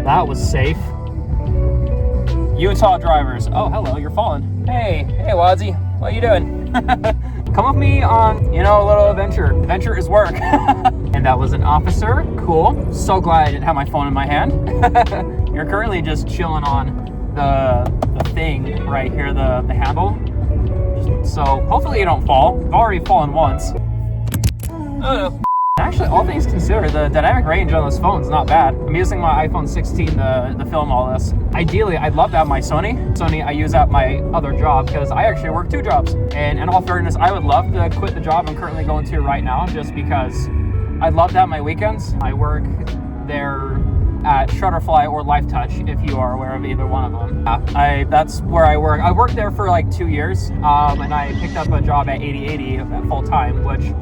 That was safe. Utah drivers. Oh, hello, you're falling. Hey, Wadsy, what are you doing? Come with me on, you know, a little adventure. Adventure is work. And that was an officer. Cool. So glad I didn't have my phone in my hand. You're currently just chilling on the thing right here, the handle. So hopefully you don't fall. I've already fallen once. Oh. Actually, all things considered, the dynamic range on this phone is not bad. I'm using my iPhone 16 to film all this. Ideally, I'd love to have my Sony. I use at my other job because I actually work 2 jobs. And in all fairness, I would love to quit the job I'm currently going to right now just because I'd love to have my weekends. I work there at Shutterfly or Lifetouch, if you are aware of either one of them. That's where I work. I worked there for like 2 years, and I picked up a job at 8080 at full time, which,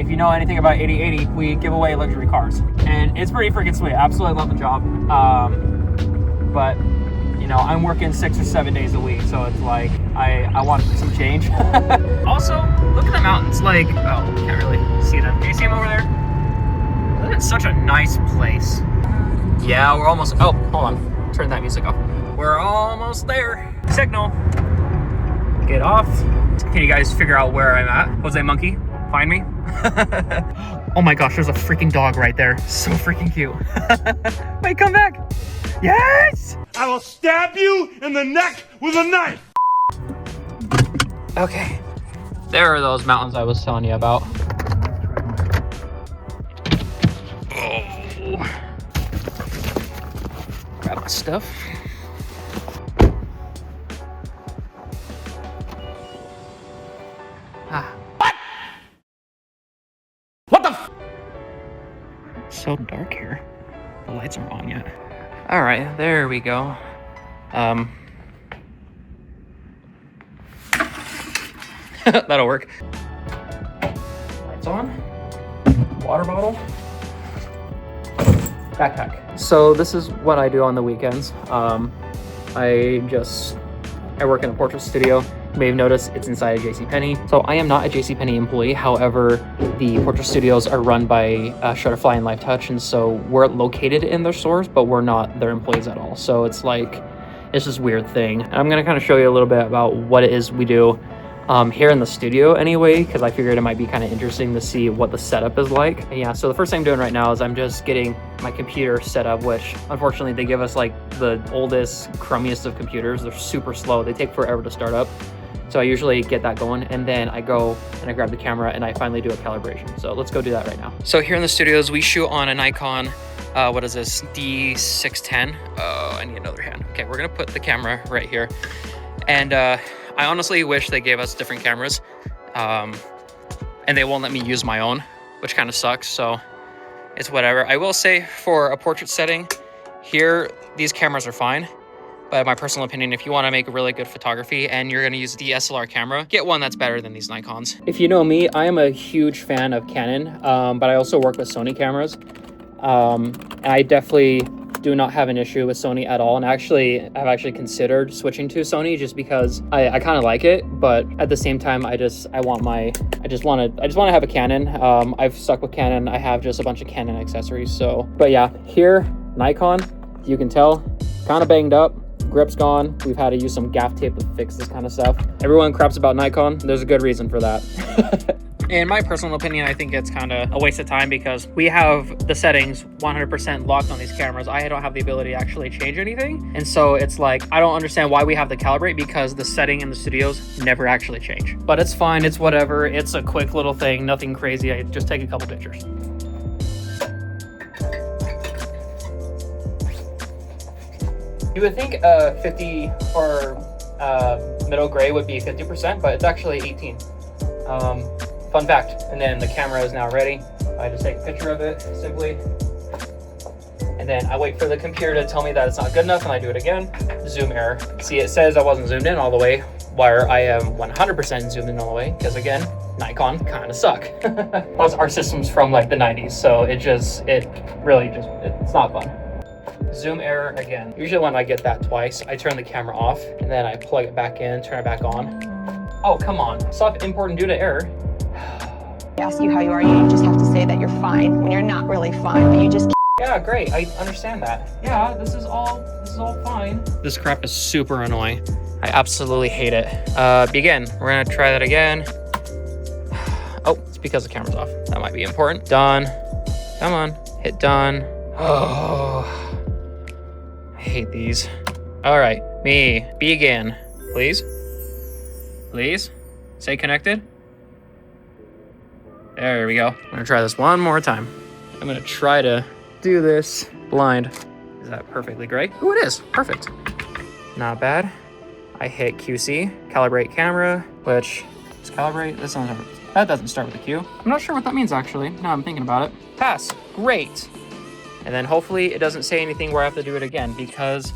if you know anything about 8080, we give away luxury cars. And it's pretty freaking sweet. I absolutely love the job. But, you know, I'm working 6 or 7 days a week, so it's like, I want some change. Also, look at the mountains. Like, oh, can't really see them. Can you see them over there? Look at such a nice place. Yeah, we're almost, oh, hold on. Turn that music off. We're almost there. Signal. Get off. Can you guys figure out where I'm at? Jose Monkey, find me. Oh my gosh, there's a freaking dog right there. So freaking cute. Wait, come back. Yes! I will stab you in the neck with a knife. Okay. There are those mountains I was telling you about. Oh. Grab my stuff. What the f? It's so dark here. The lights aren't on yet. All right, there we go. That'll work. Lights on. Water bottle. Backpack. So this is what I do on the weekends. I work in a portrait studio. You may have noticed it's inside a JCPenney. So I am not a JCPenney employee. However, the portrait studios are run by Shutterfly and Lifetouch, and so we're located in their stores, but we're not their employees at all. So it's like, it's this weird thing. And I'm gonna kind of show you a little bit about what it is we do here in the studio anyway, because I figured it might be kind of interesting to see what the setup is like. And yeah, so the first thing I'm doing right now is I'm just getting my computer set up, which unfortunately they give us like the oldest, crummiest of computers. They're super slow. They take forever to start up. So I usually get that going, and then I go and I grab the camera and I finally do a calibration. So let's go do that right now. So here in the studios, we shoot on a Nikon, what is this, D610. Oh, I need another hand. Okay, we're gonna put the camera right here. And I honestly wish they gave us different cameras, and they won't let me use my own, which kind of sucks, so it's whatever. I will say for a portrait setting, here, these cameras are fine. But in my personal opinion, if you want to make really good photography and you're going to use a DSLR camera, get one that's better than these Nikons. If you know me, I am a huge fan of Canon, but I also work with Sony cameras. And I definitely do not have an issue with Sony at all. And actually, I've actually considered switching to Sony just because I kind of like it. But at the same time, I just want to have a Canon. I've stuck with Canon. I have just a bunch of Canon accessories. So, but yeah, here, Nikon, you can tell, kind of banged up. Grip's gone. We've had to use some gaff tape to fix this kind of stuff. Everyone craps about Nikon. There's a good reason for that. In my personal opinion, I think it's kind of a waste of time because we have the settings 100% locked on these cameras. I don't have the ability to actually change anything. And so it's like, I don't understand why we have the calibrate because the setting in the studios never actually change. But it's fine. It's whatever. It's a quick little thing. Nothing crazy. I just take a couple pictures. You would think 50 or middle gray would be 50%, but it's actually 18. Fun fact. And then the camera is now ready. I just take a picture of it simply. And then I wait for the computer to tell me that it's not good enough and I do it again. Zoom error. See, it says I wasn't zoomed in all the way, where I am 100% zoomed in all the way, because again, Nikon kind of suck. Plus our system's from like the 90s, so it's not fun. Zoom error again. Usually when I get that twice, I turn the camera off and then I plug it back in, turn it back on. Oh, come on. Stop importing due to error. Ask you how you are, you just have to say that you're fine when you're not really fine, but you just Yeah, great. I understand that. Yeah, this is all fine. This crap is super annoying. I absolutely hate it. Begin. We're gonna try that again. Oh, it's because the camera's off. That might be important. Done. Come on, hit done. Oh, I hate these. All right, me, begin, please. Please, stay connected. There we go. I'm gonna try this one more time. I'm gonna try to do this blind. Is that perfectly great? Oh, it is, perfect. Not bad. I hit QC, calibrate camera, which is calibrate, that doesn't start with a Q. I'm not sure what that means actually, now I'm thinking about it. Pass, great. And then hopefully it doesn't say anything where I have to do it again because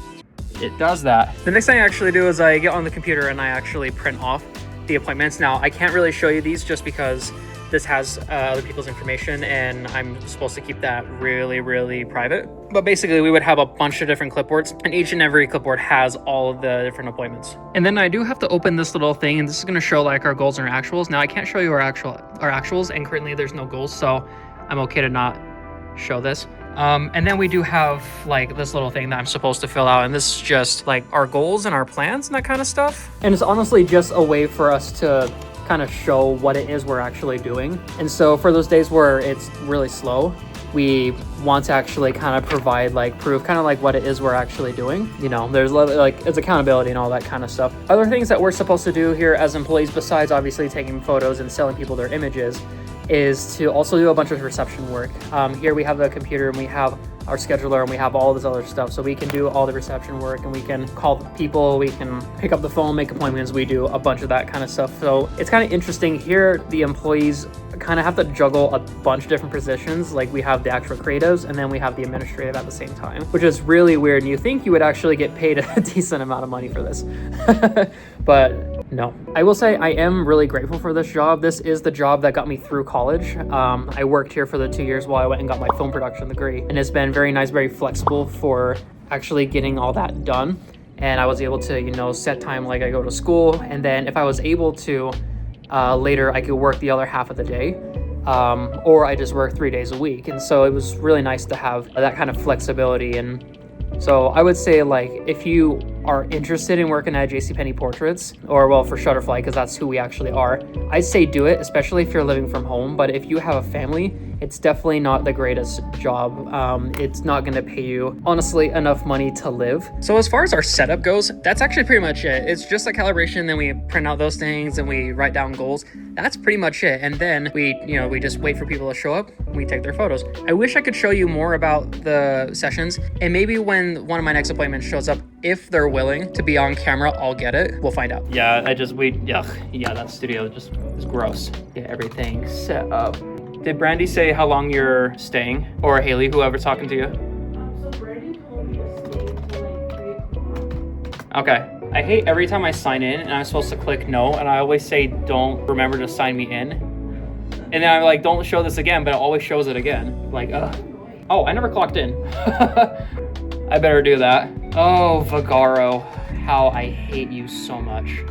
it does that. The next thing I actually do is I get on the computer and I actually print off the appointments. Now I can't really show you these just because this has other people's information and I'm supposed to keep that really, really private. But basically we would have a bunch of different clipboards and each and every clipboard has all of the different appointments. And then I do have to open this little thing and this is gonna show like our goals and our actuals. Now I can't show you our actuals and currently there's no goals, so I'm okay to not show this. And then we do have like this little thing that I'm supposed to fill out and this is just like our goals and our plans and that kind of stuff. And it's honestly just a way for us to kind of show what it is we're actually doing. And so for those days where it's really slow, we want to actually kind of provide like proof, kind of like what it is we're actually doing. You know, there's like it's accountability and all that kind of stuff. Other things that we're supposed to do here as employees, besides obviously taking photos and selling people their images, is to also do a bunch of reception work. Here we have the computer and we have our scheduler and we have all this other stuff, so we can do all the reception work and we can call people, we can pick up the phone, make appointments, we do a bunch of that kind of stuff. So it's kind of interesting here. The employees kind of have to juggle a bunch of different positions. Like we have the actual creatives and then we have the administrative at the same time, which is really weird. And you think you would actually get paid a decent amount of money for this. But no. I will say I am really grateful for this job. This is the job that got me through college. I worked here for the 2 years while I went and got my film production degree. And it's been very nice, very flexible for actually getting all that done. And I was able to, you know, set time like I go to school. And then if I was able to, later I could work the other half of the day. Or I just work 3 days a week. And so it was really nice to have that kind of flexibility. And so I would say, like, if you are interested in working at JCPenney Portraits, or well, for Shutterfly, because that's who we actually are, I'd say do it, especially if you're living from home. But if you have a family, it's definitely not the greatest job. It's not going to pay you, honestly, enough money to live. So as far as our setup goes, that's actually pretty much it. It's just a calibration, then we print out those things and we write down goals. That's pretty much it. And then we just wait for people to show up, we take their photos. I wish I could show you more about the sessions, and maybe when one of my next appointments shows up, if they're willing to be on camera, I'll get it. We'll find out. Yeah, that studio just is gross. Get everything set up. Did Brandy say how long you're staying? Or Haley, whoever's talking to you? So Brandy told me to stay until like 3 o'clock. Okay. I hate every time I sign in and I'm supposed to click no, and I always say don't remember to sign me in. And then I'm like, don't show this again, but it always shows it again. Like, ugh. Oh, I never clocked in. I better do that. Oh, Vagaro, how I hate you so much.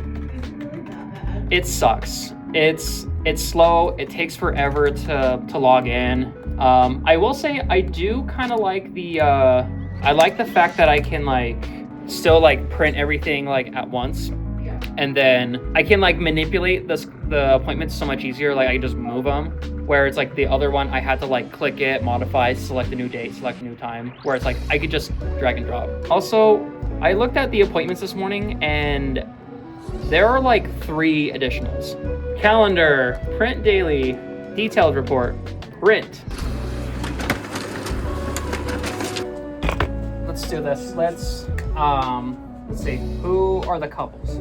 It sucks. It's slow. It takes forever to log in. I will say I do kind of like I like the fact that I can like still like print everything like at once. And then I can like manipulate the appointments so much easier. Like I can just move them. Where it's like the other one, I had to like click it, modify, select a new date, select a new time. Where it's like I could just drag and drop. Also, I looked at the appointments this morning and there are like 3 additionals. Calendar, print daily, detailed report, print. Let's do this. Let's see. Who are the couples?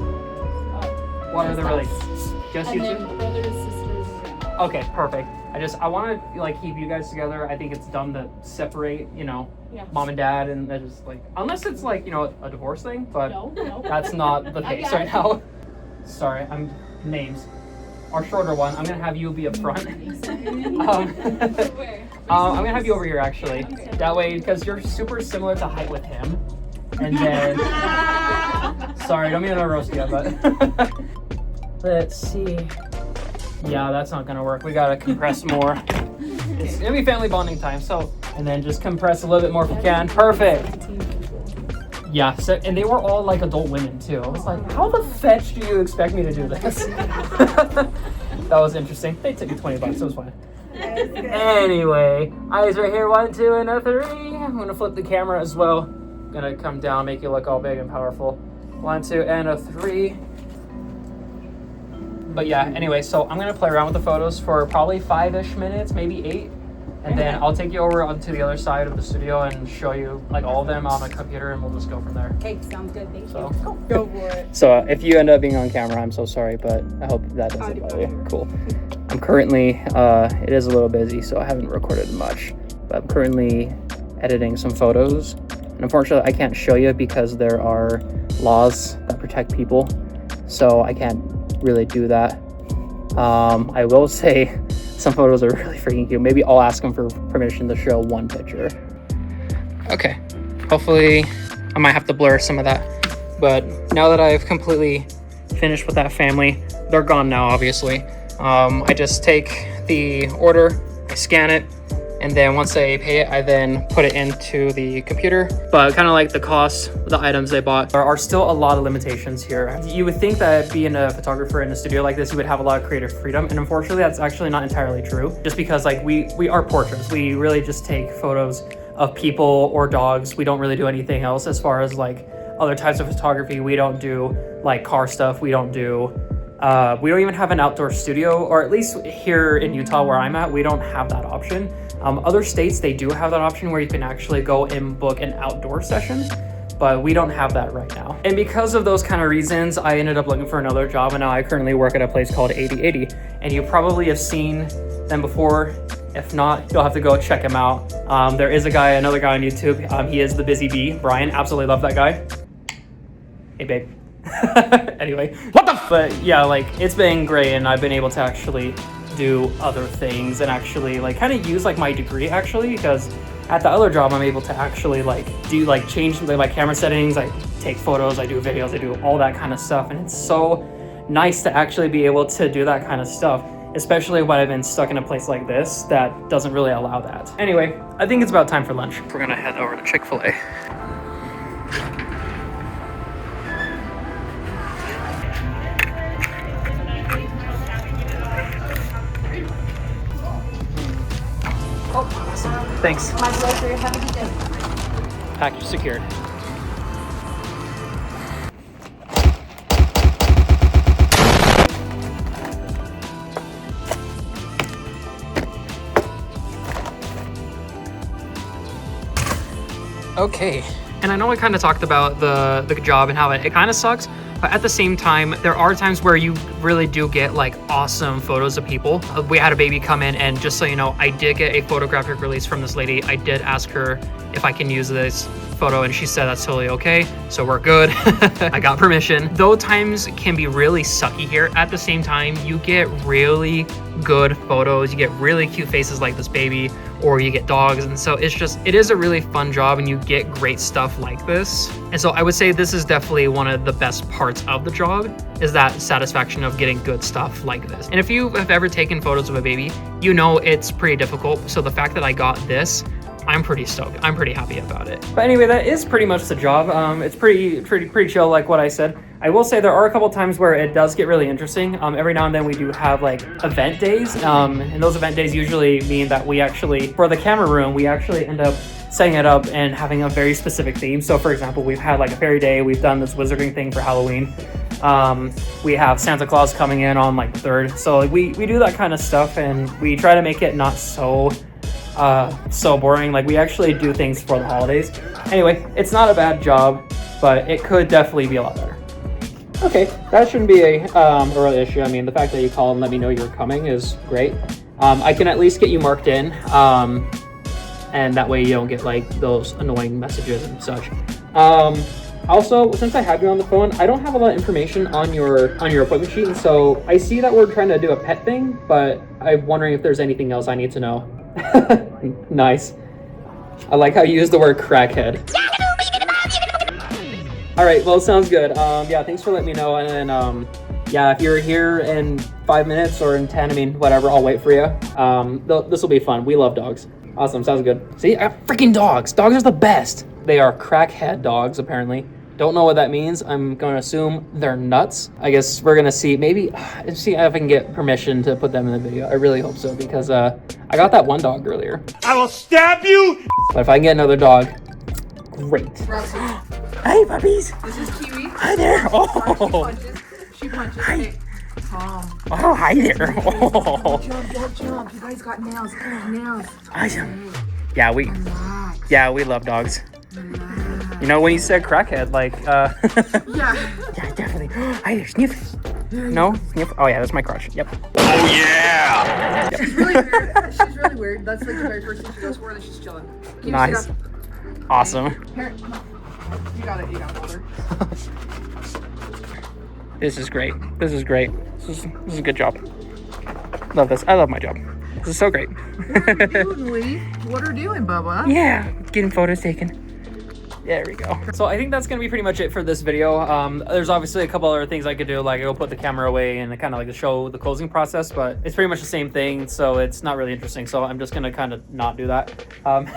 What are the relations? Just you two? Brothers, sisters, grandma. Okay, perfect. I want to like keep you guys together. I think it's dumb to separate, mom and dad, and that just like, unless it's like, a divorce thing, but No. That's not the case right now. Sorry, names. Our shorter one, I'm gonna have you be up front. I'm gonna have you over here actually. That way, because you're super similar to height with him. And then, sorry, don't mean to roast you, but let's see. Yeah, that's not gonna work. We gotta compress more. It's gonna be family bonding time. So, and then just compress a little bit more if you can. Perfect. Yeah, so, and they were all like adult women too. I was like, how the fetch do you expect me to do this? That was interesting. They took me $20, so it was fine. Anyway, eyes right here, 1, 2, and a 3. I'm gonna flip the camera as well. Gonna come down, make you look all big and powerful. 1, 2, and a 3. But yeah, anyway, so I'm gonna play around with the photos for probably 5-ish minutes, maybe 8. And then I'll take you over onto the other side of the studio and show you like all of them on my computer, and we'll just go from there. Okay, sounds good. Thank you. Go for it. So if you end up being on camera, I'm so sorry, but I hope that doesn't bother you. Cool. I'm currently, it is a little busy, so I haven't recorded much, but I'm currently editing some photos. And unfortunately, I can't show you because there are laws that protect people, so I can't really do that. I will say some photos are really freaking cute. Maybe I'll ask them for permission to show one picture. Okay, hopefully I might have to blur some of that, but now that I've completely finished with that family, they're gone now, obviously. I just take the order, I scan it, and then once I pay it, I then put it into the computer. But kind of like the cost of the items they bought, there are still a lot of limitations here. You would think that being a photographer in a studio like this, you would have a lot of creative freedom, and unfortunately that's actually not entirely true. Just because like we are portraits, we really just take photos of people or dogs. We don't really do anything else as far as like other types of photography. We don't do like car stuff. We don't even have an outdoor studio, or at least here in Utah where I'm at, we don't have that option. Other states, they do have that option where you can actually go and book an outdoor session, but we don't have that right now. And because of those kind of reasons, I ended up looking for another job, and now I currently work at a place called 8080. And you probably have seen them before. If not, you'll have to go check him out. There is another guy on YouTube. He is the Busy Bee, Brian. Absolutely love that guy. Hey, babe. Anyway, but yeah, like it's been great, and I've been able to actually do other things and actually like kind of use like my degree actually, because at the other job I'm able to actually like do like change my camera settings, I take photos, I do videos, I do all that kind of stuff, and it's so nice to actually be able to do that kind of stuff, especially when I've been stuck in a place like this that doesn't really allow that. Anyway, I think it's about time for lunch. We're gonna head over to Chick-fil-A. Thanks. My pleasure. Have a good day. Package secured. Okay, and I know I kind of talked about the job and how it kind of sucks, but at the same time, there are times where you really do get like awesome photos of people. We had a baby come in, and just so you know, I did get a photographic release from this lady. I did ask her if I can use this photo, and she said that's totally okay, so we're good. I got permission. Though times can be really sucky here, at the same time, you get really good photos, you get really cute faces like this baby, or you get dogs, and so it is a really fun job, and you get great stuff like this. And so I would say this is definitely one of the best parts of the job, is that satisfaction of getting good stuff like this. And if you have ever taken photos of a baby, you know it's pretty difficult, so the fact that I got this, I'm pretty stoked. I'm pretty happy about it. But anyway, that is pretty much the job. It's pretty chill, like what I said. I will say there are a couple times where it does get really interesting. Every now and then we do have like event days, and those event days usually mean that we actually, for the camera room, we actually end up setting it up and having a very specific theme. So for example, we've had like a fairy day, we've done this wizarding thing for Halloween. We have Santa Claus coming in on like the 3rd. So like, we do that kind of stuff, and we try to make it not so boring. Like we actually do things for the holidays. Anyway, it's not a bad job, but it could definitely be a lot better. Okay, that shouldn't be a real issue. I mean, the fact that you called and let me know you're coming is great. I can at least get you marked in, and that way you don't get like those annoying messages and such. Also, since I have you on the phone, I don't have a lot of information on your appointment sheet, and so I see that we're trying to do a pet thing, but I'm wondering if there's anything else I need to know. Nice. I like how you use the word crackhead. All right, well, sounds good. Yeah, thanks for letting me know, and then yeah, if you're here in 5 minutes or in 10, I mean, whatever, I'll wait for you. This will be fun. We love dogs. Awesome, sounds good. See, freaking dogs. Dogs are the best. They are crackhead dogs, apparently. Don't know what that means. I'm going to assume they're nuts. I guess we're going to see, maybe, see if I can get permission to put them in the video. I really hope so, because I got that one dog earlier. I will stab you! But if I can get another dog, great. Roxy, Hey, puppies. this is Kiwi. Hi there. She Oh, punches. She punches. Hi. Hey, Tom. oh hi there. Oh, Don't jump. You guys got nails. Nails. awesome. Yeah, Relax. we love dogs. Relax. You know, when you said crackhead, like, Yeah. yeah, definitely. Hi there, sniff. No, sniff. Oh yeah, that's my crotch. Yep. Oh yeah! She's really weird. She's really weird. That's like the very first thing she goes for, and then she's chilling. Can you Nice. sit up? Awesome. Here, come on. You got it. You got it, Boulder. This is great. This is great. This is a good job. Love this. I love my job. This is so great. What are you doing, Lee? What are you doing, Bubba? Yeah, getting photos taken. There we go. So I think that's gonna be pretty much it for this video. There's obviously a couple other things I could do, like I go put the camera away and kind of like show the closing process, but it's pretty much the same thing, so it's not really interesting. So I'm just gonna kind of not do that. But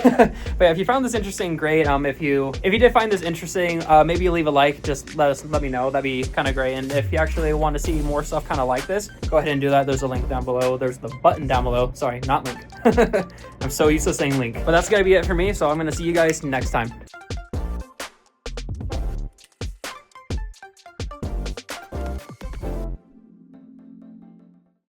yeah, if you found this interesting, great. If you did find this interesting, maybe leave a like. Just let me know. That'd be kind of great. And if you actually want to see more stuff kind of like this, go ahead and do that. There's a link down below. There's the button down below. Sorry, not link. I'm so used to saying link. But that's gonna be it for me. So I'm gonna see you guys next time.